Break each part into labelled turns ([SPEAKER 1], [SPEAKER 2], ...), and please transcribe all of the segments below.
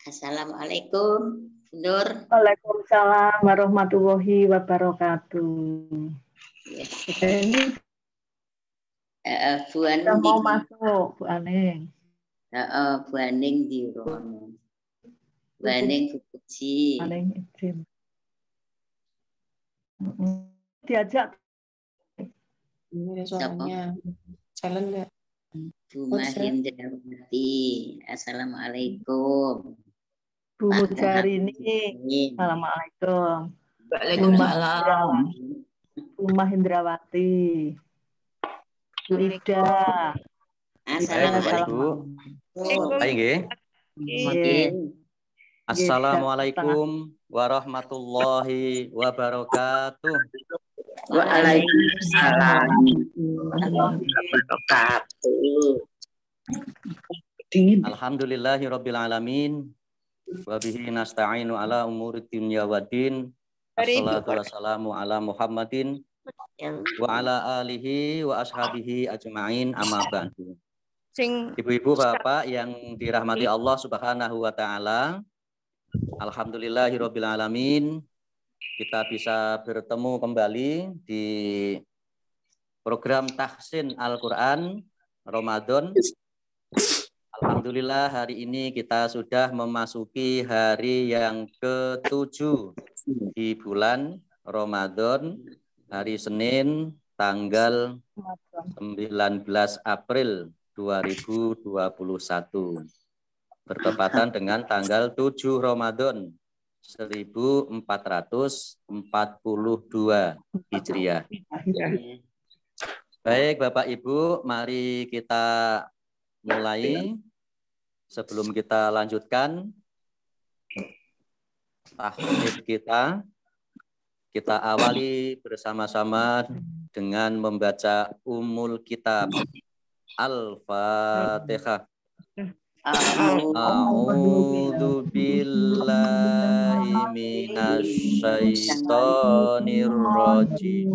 [SPEAKER 1] Assalamualaikum, Nur.
[SPEAKER 2] Waalaikumsalam warahmatullahi wabarakatuh. Ini
[SPEAKER 1] Bu Aning
[SPEAKER 2] mau masuk, Bu Aning.
[SPEAKER 1] Bu Aning di Rono. Bu Aning Bu Puji.
[SPEAKER 2] Aning izin. Diajak.
[SPEAKER 3] Ini suaranya challenge nggak?
[SPEAKER 1] Bu Mahindrawati. Assalamualaikum.
[SPEAKER 2] Bu Mujarini. Assalamualaikum.
[SPEAKER 4] Waalaikumsalam.
[SPEAKER 2] Bu Mahindrawati. Bu Ida.
[SPEAKER 1] Assalamualaikum.
[SPEAKER 5] Assalamualaikum warahmatullahi wabarakatuh.
[SPEAKER 1] Waalaikumsalam warahmatullahi wabarakatuh.
[SPEAKER 5] Alhamdulillahirabbil alamin. Wa bihi nasta'inu ala umuri dunya waddin. Wassalatu wassalamu ala Muhammadin wa ala alihi wa ashabihi ajma'in, amma ba'du. Ibu-ibu, bapak yang dirahmati Allah Subhanahu wa taala, alhamdulillahirabbil alamin, kita bisa bertemu kembali di program Tahsin Al-Qur'an Ramadan. Alhamdulillah, hari ini kita sudah memasuki hari yang ke-7 di bulan Ramadan, hari Senin tanggal 19 April 2021, bertepatan dengan tanggal 7 Ramadan 1442 Hijriah. Baik Bapak Ibu, mari kita mulai. Sebelum kita lanjutkan tahfidz kita awali bersama-sama dengan membaca Ummul Kitab. Al-Fatihah. A'udzu billahi minasy syaithanir rajim.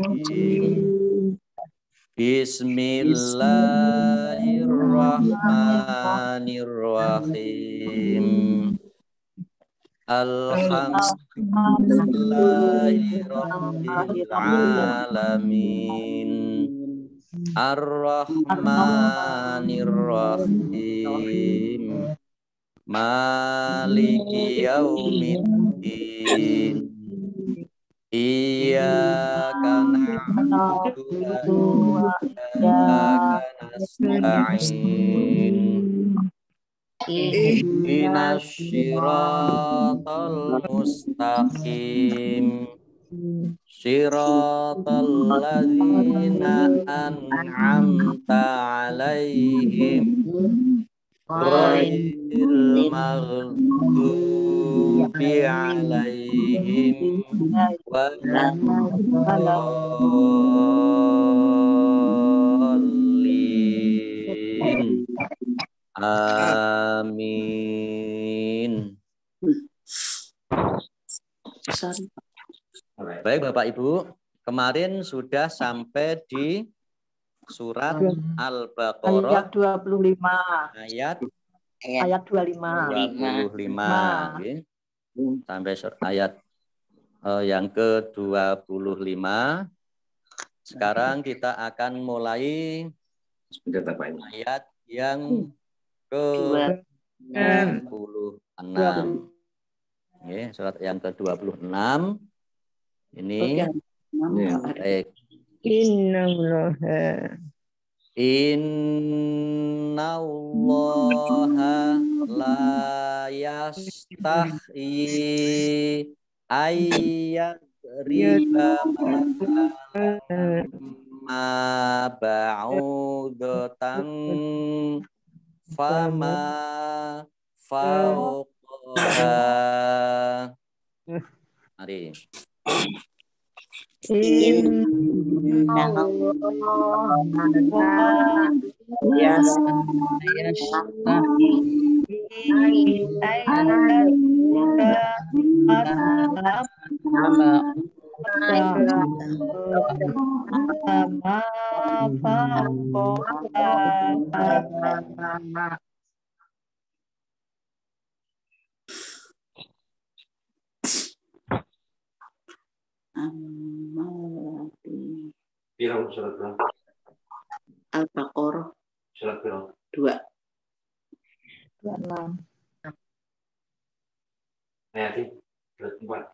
[SPEAKER 5] Bismillahirrahmanirrahim. Alhamdulillahirabbil alamin. Ar-Rahmanir-Rahim. Maliki yaumiddin. Iyyaka na'budu wa iyyaka nasta'in. Ihdinas siratal mustaqim. Siratal ladzina an'amta 'alaihim ghairil maghdubi 'alaihim waladdallin. Amin. Baik Bapak Ibu, kemarin sudah sampai di surat Al-Baqarah
[SPEAKER 2] ayat 25. Ayat
[SPEAKER 5] 25. Okay. Sampai ayat yang ke-25. Sekarang kita akan mulai ayat yang ke-26. Okay, surat yang ke-26. Ini baik. Innallaha la yastahyi ayyadriba ma ba'udatan fama fauqaha. Mari. Pirang surat berapa?
[SPEAKER 2] Al-Baqarah
[SPEAKER 5] Surat berapa?
[SPEAKER 2] 2.
[SPEAKER 3] 26.
[SPEAKER 5] Ayat surat 4.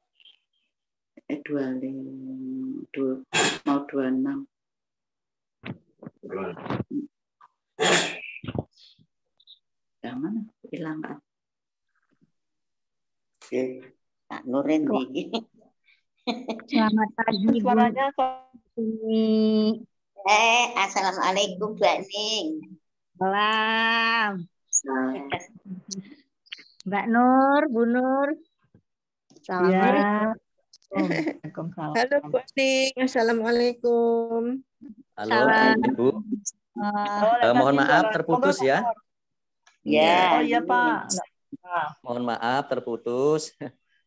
[SPEAKER 2] 26 mau 26. Yang mana? Hilang kan?
[SPEAKER 1] Kak Nurin di.
[SPEAKER 6] Selamat pagi, Bu.
[SPEAKER 2] Suaranya
[SPEAKER 1] Assalamualaikum Mbak Ning.
[SPEAKER 6] Salam. Mbak Nur, Bu Nur.
[SPEAKER 2] ya.
[SPEAKER 6] Assalamualaikum.
[SPEAKER 2] Waalaikumsalam.
[SPEAKER 3] Halo Bu Ning, Assalamualaikum.
[SPEAKER 5] Halo,
[SPEAKER 6] Salam.
[SPEAKER 5] Ibu.
[SPEAKER 2] Oh,
[SPEAKER 5] Mohon
[SPEAKER 2] tadi
[SPEAKER 5] maaf
[SPEAKER 2] suara-
[SPEAKER 5] terputus
[SPEAKER 2] Monggo,
[SPEAKER 5] ya.
[SPEAKER 1] Ya.
[SPEAKER 2] Oh iya Pak. Nah,
[SPEAKER 5] Mohon maaf terputus.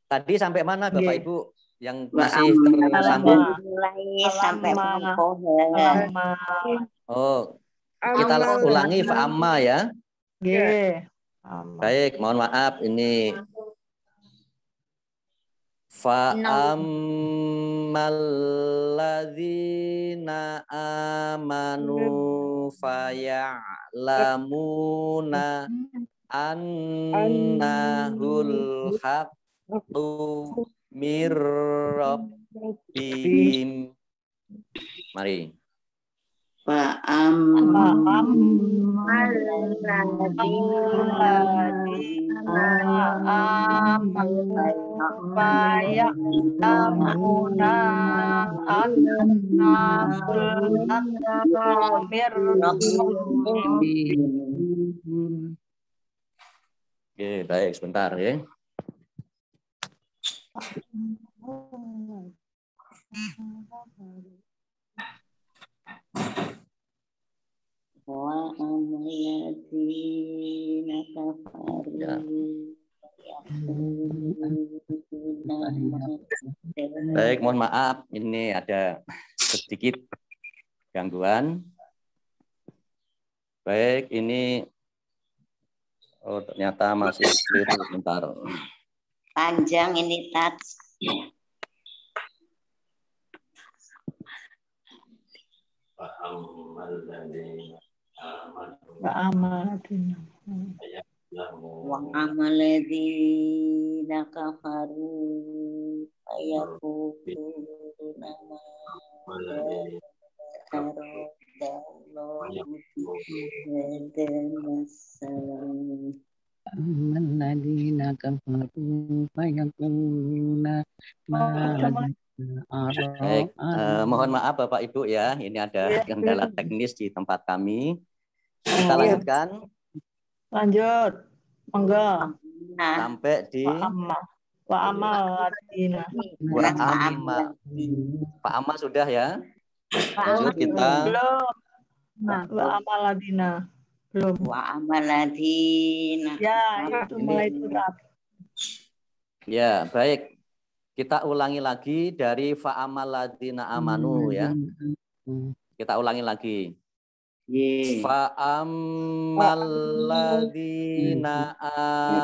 [SPEAKER 5] Tadi sampai mana Bapak
[SPEAKER 2] Nggih.
[SPEAKER 5] Ibu yang
[SPEAKER 1] Wa
[SPEAKER 5] masih
[SPEAKER 1] amma
[SPEAKER 5] tersambung?
[SPEAKER 1] mulai sampai
[SPEAKER 2] Alama.
[SPEAKER 1] pohon.
[SPEAKER 2] Lama.
[SPEAKER 5] Oh, kita
[SPEAKER 3] Amal.
[SPEAKER 5] ulangi fa'amma ya.
[SPEAKER 2] Nggih.
[SPEAKER 5] Baik, mohon maaf ini fa'ammal ladzina amanu faya'lamuna annahul haqqu mir rabbihim. Mari. Oke, baik, sebentar ya.
[SPEAKER 1] Wa amriyadzina kafaru.
[SPEAKER 5] Ya. Baik, mohon maaf, ini ada sedikit gangguan. Baik, ini ternyata masih keliru sebentar.
[SPEAKER 1] Panjang ini tats. Wa amaladzina kafaru ayaquluna
[SPEAKER 7] Alladzina kafaru fayaquluna
[SPEAKER 5] Baik, mohon maaf Bapak Ibu ya, ini ada kendala teknis di tempat kami. Kita lanjutkan.
[SPEAKER 2] Lanjut. Monggo.
[SPEAKER 5] Sampai di
[SPEAKER 2] Wa amal ladina.
[SPEAKER 5] Wa amma. Pak Amma sudah ya? Lanjut kita.
[SPEAKER 2] Belum. Wa amal ladina. Belum.
[SPEAKER 1] Wa amaladina.
[SPEAKER 2] Ya, itu mulai surat.
[SPEAKER 5] Ya, baik. Kita ulangi lagi dari fa'amal ladina amanu ya. Kita ulangi lagi. Fa'amal ladzina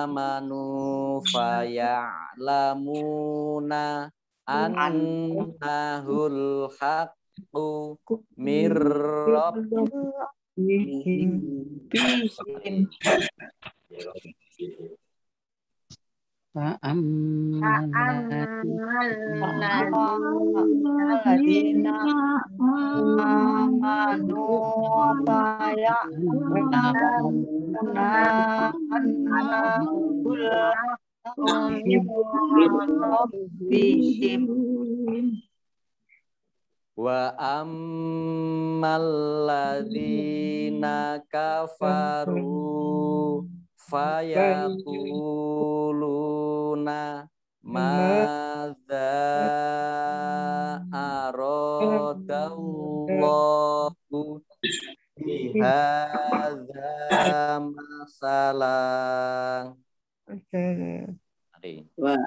[SPEAKER 5] amanu faya'lamuna annahul haqqu mir rabbihim.
[SPEAKER 2] Alladzina amanu faya'lamuna annahul rabbihim.
[SPEAKER 5] Wa ammal ladzina kafaru fayaquluna Madza aradallahu bihadza masalah.
[SPEAKER 1] Wa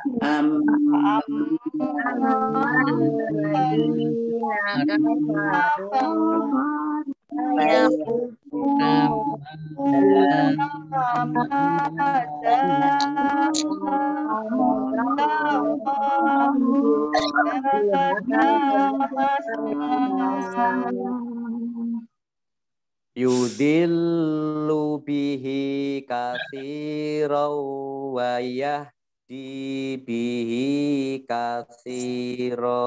[SPEAKER 5] Yudillu bihi katsiraw wa yahdi bihi katsira.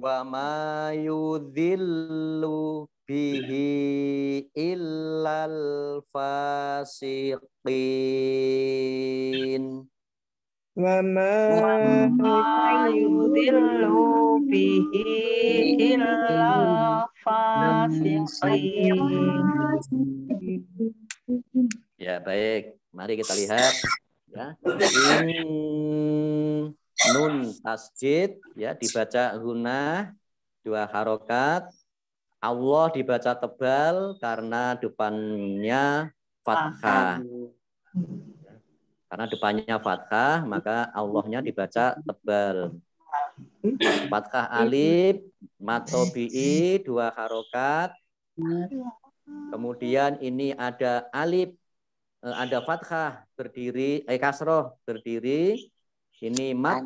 [SPEAKER 5] Wa ma yudhillu bihi illal fasiqin.
[SPEAKER 3] Wa ma
[SPEAKER 2] yudhillu bihi illa fasiqin.
[SPEAKER 5] Ya, baik. Mari kita lihat ya. Nun tasjid ya dibaca hunah 2 harokat. Allah dibaca tebal karena depannya fathah. Karena depannya fathah, maka Allahnya dibaca tebal. Fathah alif, mad tabi'i 2 harokat. Kemudian ini ada alif, ada fathah berdiri, kasroh berdiri. Ini mad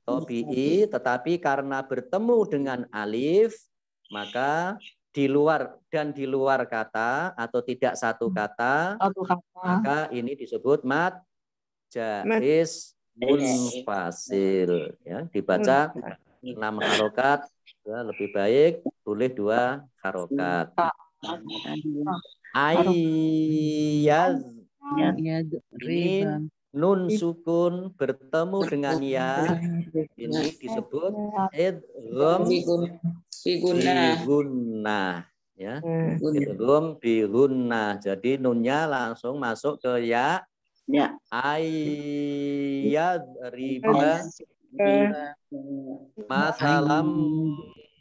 [SPEAKER 5] tabi'i, tetapi karena bertemu dengan alif, maka di luar kata atau tidak satu kata, maka ini disebut mad jaiz munfasil. Ya, dibaca 6 harokat, lebih baik boleh 2 harokat. Ayyaz ini nun sukun bertemu dengan ya, ini disebut idgham bigunnah ya. Idgham bigunnah. Jadi nunnya langsung masuk ke ya.
[SPEAKER 1] Ya.
[SPEAKER 5] Ayyad riba masalam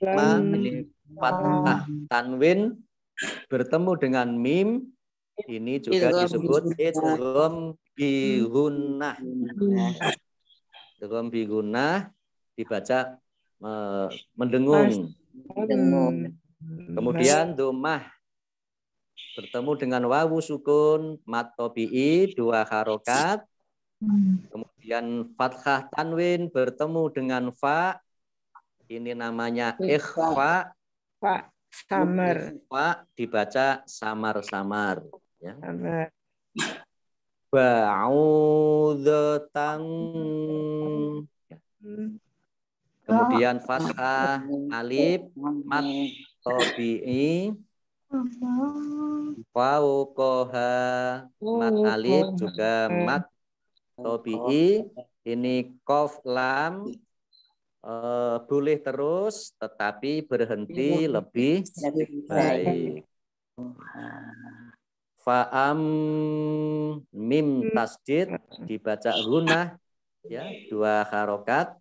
[SPEAKER 5] ma ini fathah tanwin bertemu dengan mim, ini juga disebut idgham bigunnah. Idgham bigunnah dibaca mendengung. Kemudian dhammah bertemu dengan wawu sukun mad tabi'i 2 harokat. Kemudian fathah tanwin bertemu dengan fa, ini namanya ikhfa.
[SPEAKER 3] Samar.
[SPEAKER 5] Ikhfa dibaca samar-samar ya. Ba'udatan. Kemudian fathah alif mad tabi'i fauqaha mad alif juga mad tabi'i. Ini qaf lam boleh terus tetapi berhenti lebih baik. Fa'am mim tasjid dibaca gunah ya 2 harokat.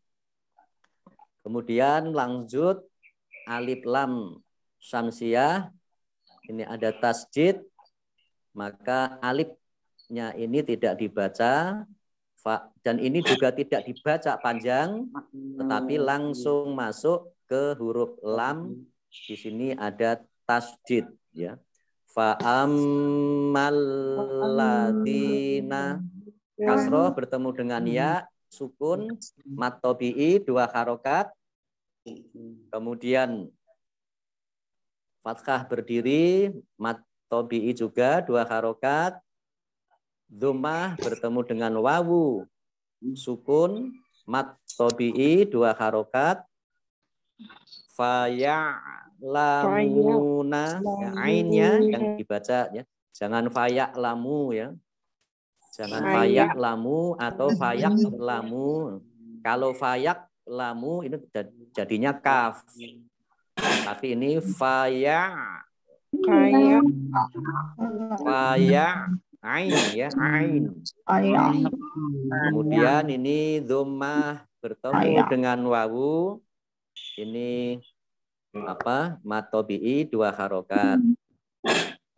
[SPEAKER 5] Kemudian lanjut alif lam syamsiyah, ini ada tasjid, maka alifnya ini tidak dibaca, dan ini juga tidak dibaca panjang, tetapi langsung masuk ke huruf lam. Di sini ada tasjid ya. Fa'ammal ladina, kasroh bertemu dengan ya sukun mad tabi'i 2 harokat. Kemudian fathah berdiri mad tabi'i juga 2 harokat. Dhammah bertemu dengan wawu sukun mad tabi'i 2 harokat. Faya'lamuna ya, ainnya yang dibaca ya. Jangan faya'lamu ya. Jangan fayak lamu atau fayak lamu. Kalau fayak lamu ini jadinya kaf. Tapi ini fayak. Ain ya, ain. Kemudian ini dhammah bertemu dengan wawu. Ini apa? Mad tabi'i 2 harokat.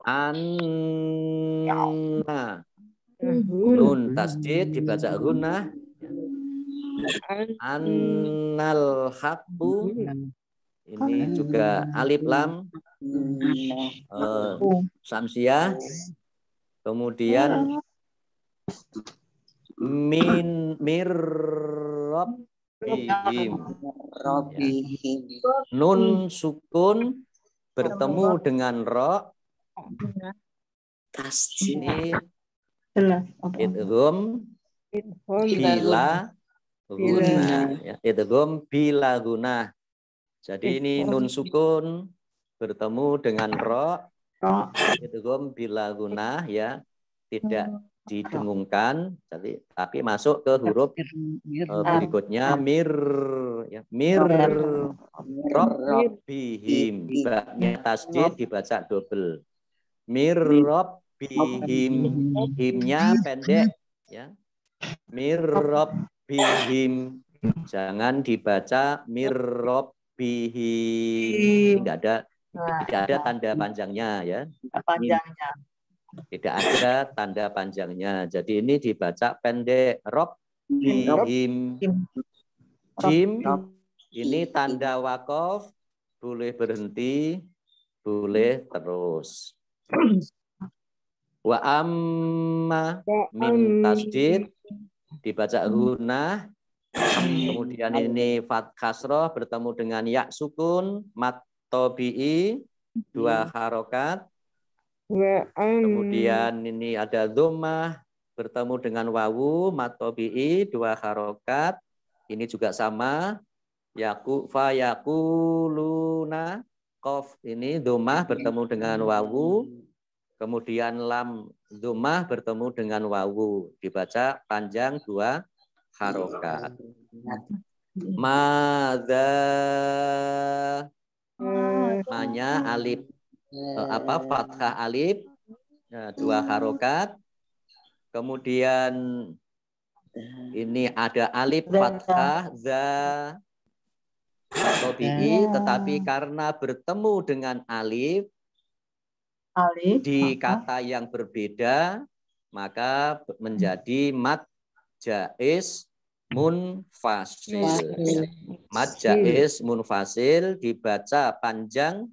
[SPEAKER 5] Anna. Nun tasdid dibaca gunnah. Annal haqqu. Ini juga alif lam samsiah. Kemudian rabbihim. Nun sukun bertemu dengan ro. Ini idgham bila guna, ya, idgham bila guna. Jadi ini nun sukun bertemu dengan ro, idgham bila guna, ya, tidak didengungkan, tapi masuk ke huruf berikutnya mir, ya, mir rabbihim. Babnya tasdid dibaca double. Mir rabbihim, himnya pendek, ya. Mir rabbihim, jangan dibaca mir rabbihim. Tidak ada tanda panjangnya, ya. Tidak ada tanda panjangnya. Jadi ini dibaca pendek. Rabbihim. Jim ini tanda wakaf, boleh berhenti, boleh terus. Wa amma mim tasdid dibaca gunah. Kemudian ini fat kasroh bertemu dengan ya sukun, mad tabi'i 2 harokat. Kemudian ini ada dhammah bertemu dengan wawu, mad tabi'i 2 harokat. Ini juga sama. Fa yaquluna, qaf ini dhammah bertemu dengan wawu. Kemudian lam dhammah bertemu dengan wawu, dibaca panjang 2 harokat. Madza, manya alif fathah alif 2 harokat. Kemudian ini ada alif fathah za tabi'i, tetapi karena bertemu dengan alif di kata yang berbeda, maka menjadi mad jaiz munfasil. Mad jaiz munfasil dibaca panjang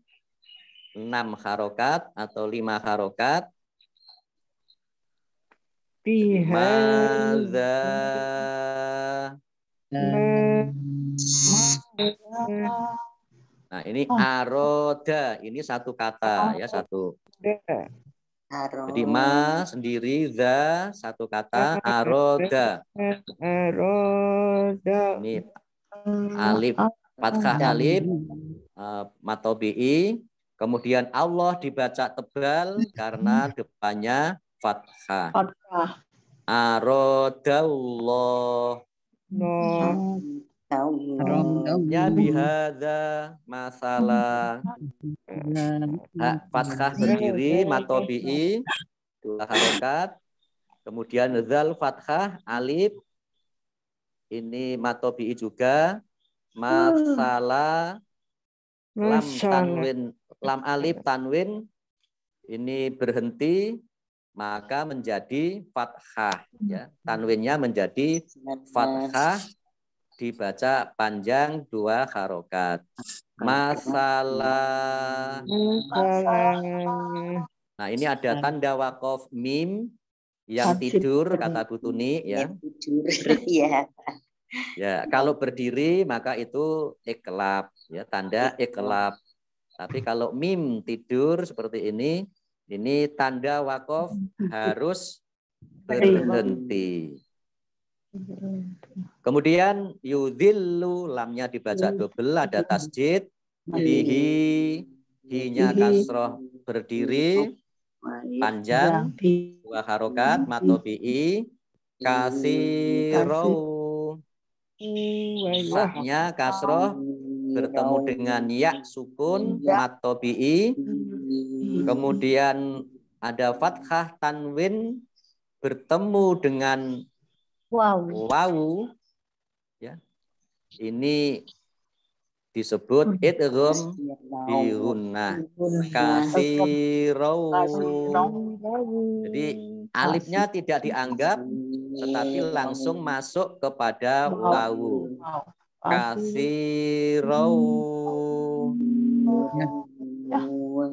[SPEAKER 5] 6 harokat atau 5 harokat. Madza. Nah, ini aroda, ini satu kata, ya, satu. Jadi ma sendiri, za satu kata, aroda. Ini alif fathah alif mad tabi'i. Kemudian Allah dibaca tebal karena depannya fathah. Arodallah. Ya bihadza masalah. Fathah berdiri, mad tabi'i 2 harokat. Kemudian zal fathah alif. Ini mad tabi'i juga. Masalah. Lam tanwin, lam alif tanwin ini berhenti, maka menjadi fathah, ya. Tanwinnya menjadi fathah, dibaca panjang 2 harokat. Masalah. Nah, ini ada tanda wakaf mim yang tidur, kata Bu Tuni, ya. Ya, kalau berdiri maka itu iklab, ya, tanda iklab. Tapi kalau mim tidur seperti ini tanda wakaf harus berhenti. Kemudian yudhillu, lamnya dibaca double, ada tasjid. Bihi, hinya kasroh berdiri. panjang 2 harokat, mat tabi'i, kasiro, saknya kasroh bertemu dengan ya sukun, mat tabi'i, kemudian ada fathah tanwin bertemu dengan wawu, ya. Ini disebut idgham bi gunnah, kasiro. Jadi alifnya tidak dianggap, tetapi langsung masuk kepada wawu. Kasiro.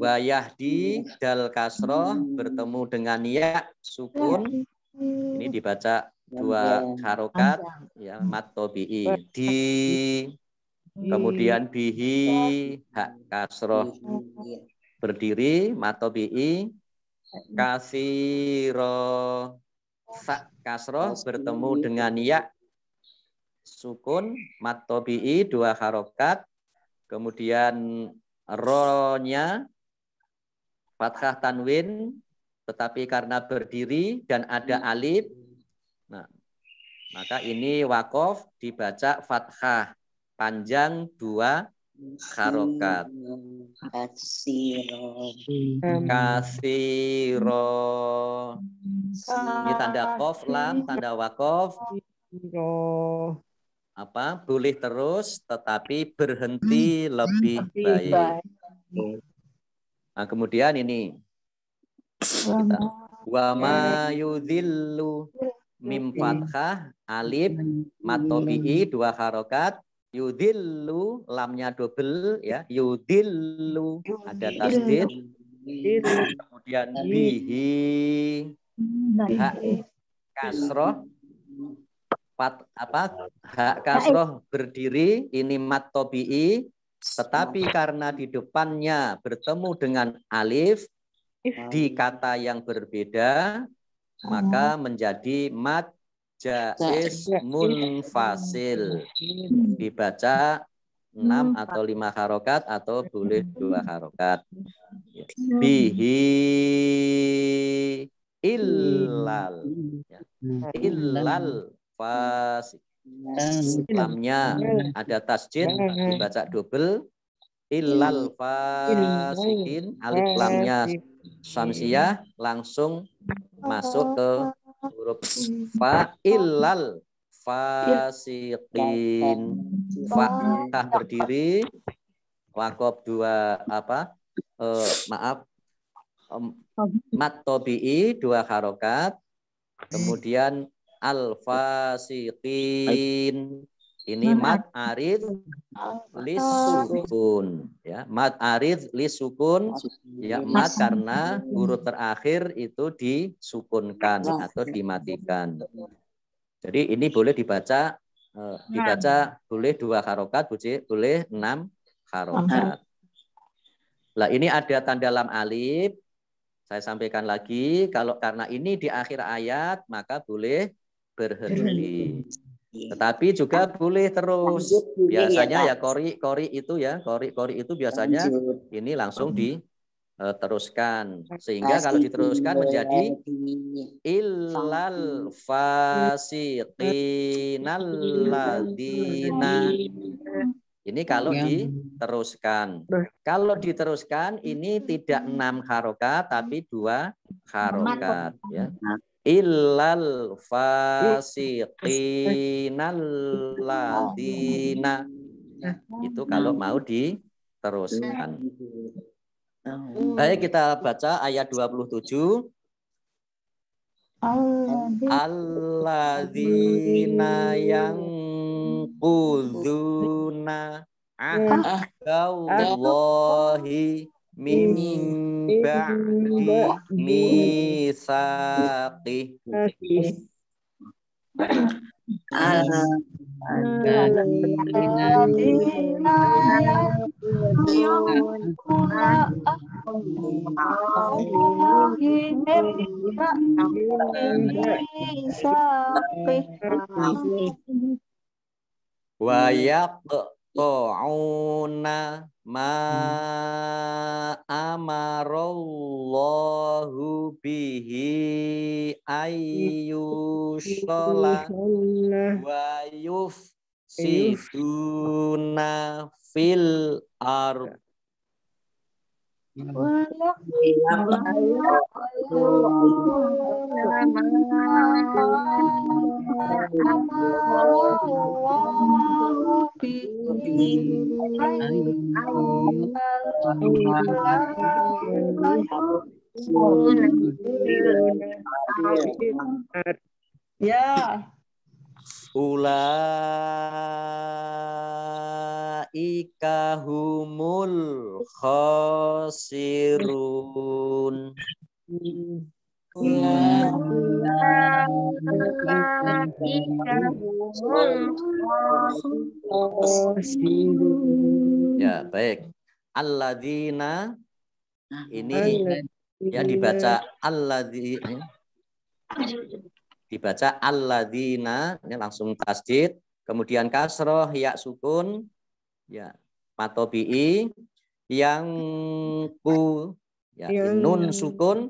[SPEAKER 5] Wa yahdi dal kasroh bertemu dengan ya sukun. Ini dibaca 2 harokat, ya, mat tabi'i. Di, kemudian bihi, hak kasroh berdiri, mat tabi'i. Kasiro, sak kasroh bertemu dengan ya sukun, mat tabi'i 2 harokat, kemudian ro-nya fathah tanwin, tetapi karena berdiri dan ada alif, nah, maka ini wakof dibaca fathah panjang 2 harokat. Kasiro. Ini tanda kof lam, tanda wakof. Boleh terus, tetapi berhenti lebih baik. Nah, kemudian ini wa ma yudhillu mim fathah alif mat tabi'i 2 harokat, yudhillu lamnya double, ya, yudhillu ada tasdid, kemudian bihi hak kasroh hak kasroh berdiri, ini mat tabi'i, tetapi karena di depannya bertemu dengan alif di kata yang berbeda, maka menjadi mat jaiz munfasil, dibaca 6 atau 5 harokat atau boleh 2 harokat. Bihi illal, illal fasik. Lamnya ada tasjid, dibaca double, illal fasikin, alif lamnya samsiyah langsung masuk ke huruf fa, illal fasikin. Fathah berdiri, wakof 2 mat tabi'i 2 harokat, kemudian al-fasiqin. Ini mat arid lisukun, ya, mat arid lisukun, ya, mat karena huruf terakhir itu disukunkan atau dimatikan. Jadi ini boleh dibaca boleh 2 harokat, boleh 6 harokat. Lah ini ada tanda lam alif. Saya sampaikan lagi, kalau karena ini di akhir ayat maka boleh berhenti. Tetapi juga boleh terus. Biasanya ya kori itu ya, kori itu biasanya ini langsung diteruskan. Sehingga kalau diteruskan menjadi illal fasiqinal ladina. Ini kalau diteruskan. Kalau diteruskan ini tidak 6 harokat tapi 2 harokat, ya. Illal fasiqinal ladina. Itu kalau mau diteruskan. Baik, kita baca ayat 27. Alladzina yang quduna ahdallahi min ba'di mitsaqih. Wa ta'una ma amarallahu bihi ayyushola wa yufsiduna fil ard.
[SPEAKER 2] Ya.
[SPEAKER 5] Ulaika humul khasirun. Ya, baik. Alladzina ini ya dibaca alladzina, ini langsung tasdid, kemudian kasroh ya sukun ya matobi'i yang ku ya nun sukun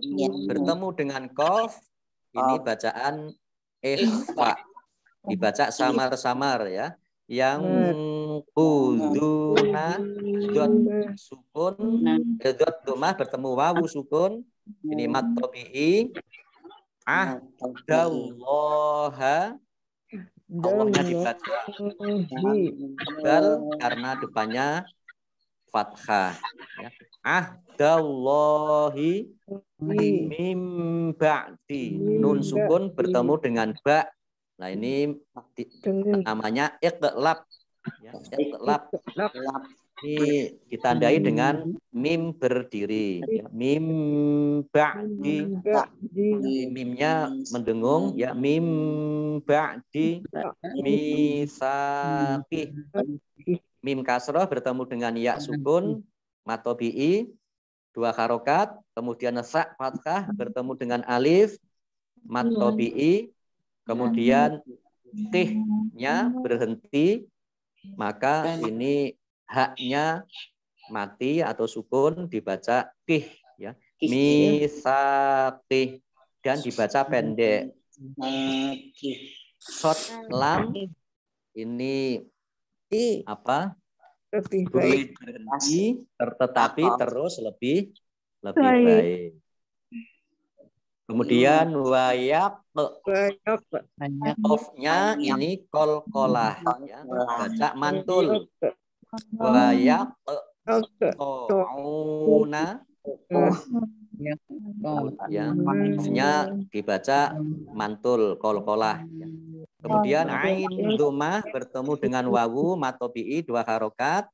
[SPEAKER 5] bertemu dengan qaf, ini bacaan ikhfa, dibaca samar-samar ya. Yang kuduna dot sukun dot domah bertemu wawu sukun, ini matobi'i ahdallaha, Allahnya dibaca tebal karena depannya fathah ya. Ahdallahi mim ba'di, nun sukun bertemu dengan ba. Nah ini namanya iqlab ya, iqlab. Ini ditandai dengan mim berdiri ya. Mim ba'di, mimnya mendengung ya, mim ba'di misaqih. Mim kasroh bertemu dengan ya sukun matobi'i 2 harokat, kemudian sa fathah bertemu dengan alif matobi'i, kemudian tih-nya berhenti, maka ini haknya mati atau sukun dibaca tih ya, misaqih, dan dibaca pendek. Shot lam ini apa? Boleh berhenti, tetapi terus lebih baik. Kemudian wayak of-nya ini kol-kolah ya, baca mantul. Wayak to'una ya, of-nya dibaca mantul kol-kolah ya. Kemudian ain domah bertemu dengan wawu matobi'i 2 harokat.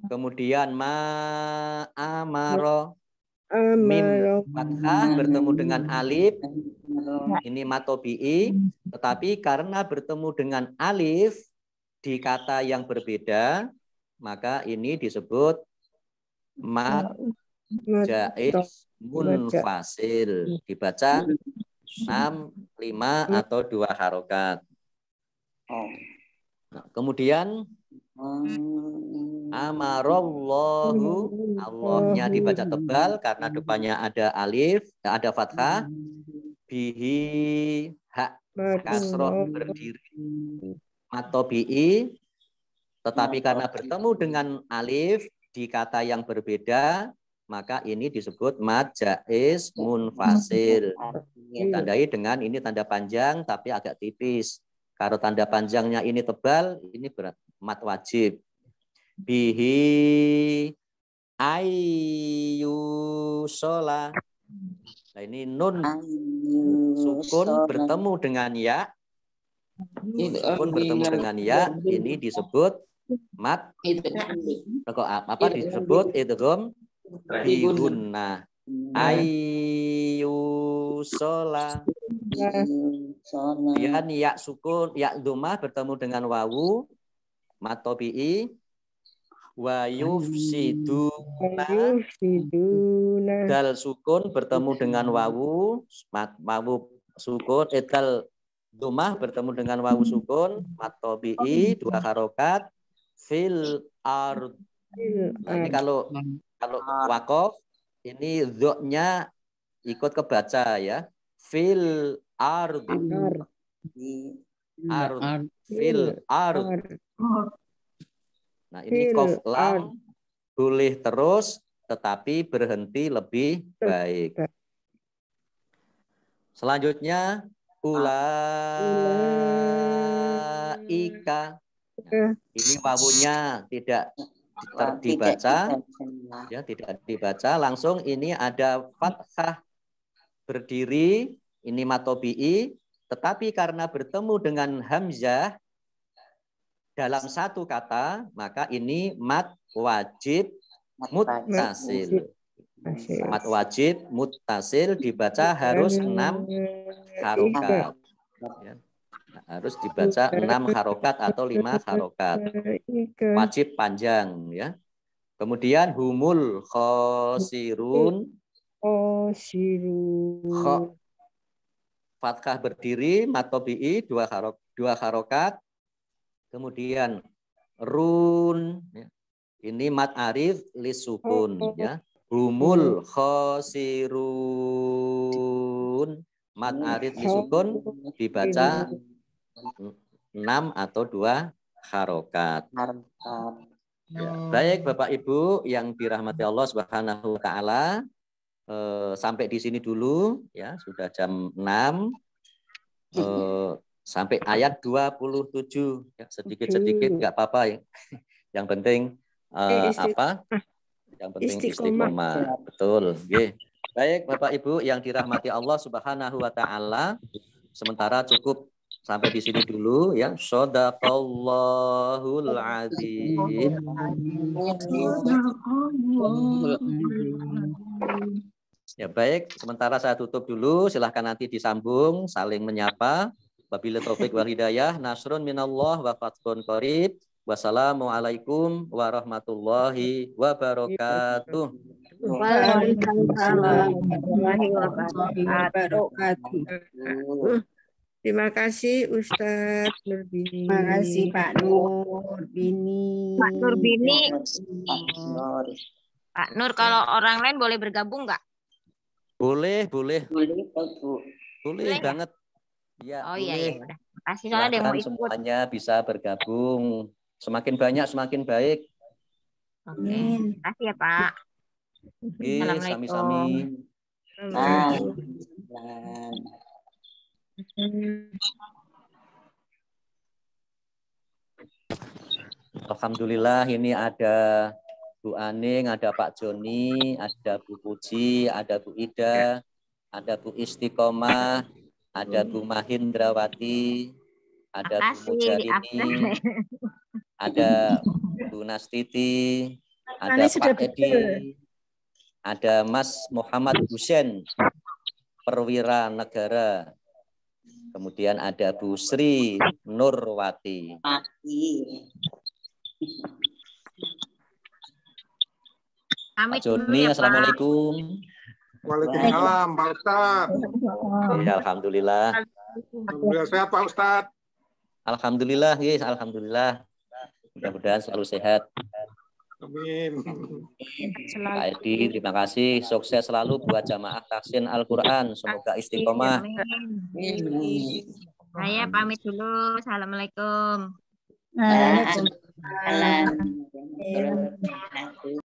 [SPEAKER 5] Kemudian ma amaro mim fathah bertemu dengan alif, ini matobi'i, tetapi karena bertemu dengan alif di kata yang berbeda, maka ini disebut mad jaiz munfasil, dibaca 6, 5 atau 2 harokat. Nah, kemudian amarallahu, Allahnya dibaca tebal karena depannya ada alif, ada fathah, bihi hak kasroh berdiri matobi'i, tetapi karena bertemu dengan alif di kata yang berbeda, maka ini disebut mad jaiz munfasil. Ditandai dengan ini tanda panjang tapi agak tipis. Kalau tanda panjangnya ini tebal, ini berat mat wajib. Bihi ayyushola. Nah, ini nun sukun bertemu dengan ya. Sukun bertemu dengan ya, ini disebut mat. Apa disebut idgham bihunna. Ayyushola. Kemudian ya sukun, ya domah bertemu dengan wawu matobi'i, wa yufsiduna, dal sukun bertemu dengan wawu sukun, dal domah bertemu dengan wawu sukun matobi'i 2 harokat, fil ard. Nah, ini kalau wakof ini dzoknya ikut kebaca ya. Fil ard. Ard. Fil ard. Nah, ini kof lam boleh terus tetapi berhenti lebih baik. Selanjutnya ulaika. Ini wawunya tidak dibaca, ya tidak dibaca. Langsung ini ada fathah berdiri, ini matobi'i, tetapi karena bertemu dengan hamzah dalam satu kata, maka ini mat wajib muttasil. Mat wajib muttasil dibaca harus 6 harokat. Ya. Harus dibaca 6 harokat atau 5 harokat. Wajib panjang ya. Kemudian humul khosirun. Fathah berdiri, matobi'i 2 harokat. Kemudian run. Ya. Ini mat arif lisukun ya. Humul khosirun. Mat arif lisukun dibaca 6 atau 2 harokat. Ya. Baik Bapak Ibu yang dirahmati Allah Subhanahu wa taala, sampai di sini dulu ya, sudah jam 6. Sampai ayat 27 ya, sedikit-sedikit nggak apa-apa ya. Yang penting yang penting istiqomah. Betul. Okay. Baik Bapak Ibu yang dirahmati Allah Subhanahu wa taala, sementara cukup sampai di sini dulu ya. Shadaqallahul azim. Ya baik, sementara saya tutup dulu, silahkan nanti disambung saling menyapa. Wabillahi taufik wal hidayah, nasrun minallah wa fathun qarib. Wassalamualaikum warahmatullahi wabarakatuh.
[SPEAKER 6] Waalaikumsalam warahmatullahi wabarakatuh.
[SPEAKER 3] Terima kasih Ustadz Nurbini.
[SPEAKER 8] Terima kasih Pak Nurbini.
[SPEAKER 6] Pak Nurbini. Pak Nur, kalau orang lain boleh bergabung nggak?
[SPEAKER 5] Boleh.
[SPEAKER 1] Boleh, Bu.
[SPEAKER 5] Boleh banget. Ya,
[SPEAKER 6] oh
[SPEAKER 5] boleh.
[SPEAKER 6] iya, udah. Makasih soalnya ada yang mau ikut.
[SPEAKER 5] Semuanya bisa bergabung. Semakin banyak semakin baik.
[SPEAKER 6] Oke, terima kasih ya Pak.
[SPEAKER 5] Oke, sami-sami. Alhamdulillah ini ada Bu Aning, ada Pak Joni, ada Bu Puji, ada Bu Ida, ada Bu Istiqomah, ada Bu Mahindrawati, ada Bu Mujarini, ada Bu Nastiti, ada Pak Edi, ada Mas Muhammad Husen, Perwira Negara, kemudian ada Bu Sri Nurwati. Pak Joni, assalamualaikum.
[SPEAKER 9] Waalaikumsalam, Pak Ustadz.
[SPEAKER 5] Ya, alhamdulillah.
[SPEAKER 9] Alhamdulillah sehat, Pak Ustadz.
[SPEAKER 5] Alhamdulillah, guys, alhamdulillah. Mudah-mudahan selalu sehat.
[SPEAKER 9] Amin.
[SPEAKER 5] Pak Edi, terima kasih. Sukses selalu buat jamaah tahsin Al-Quran. Semoga istiqomah.
[SPEAKER 6] Saya pamit dulu. Assalamualaikum.
[SPEAKER 1] Waalaikumsalam.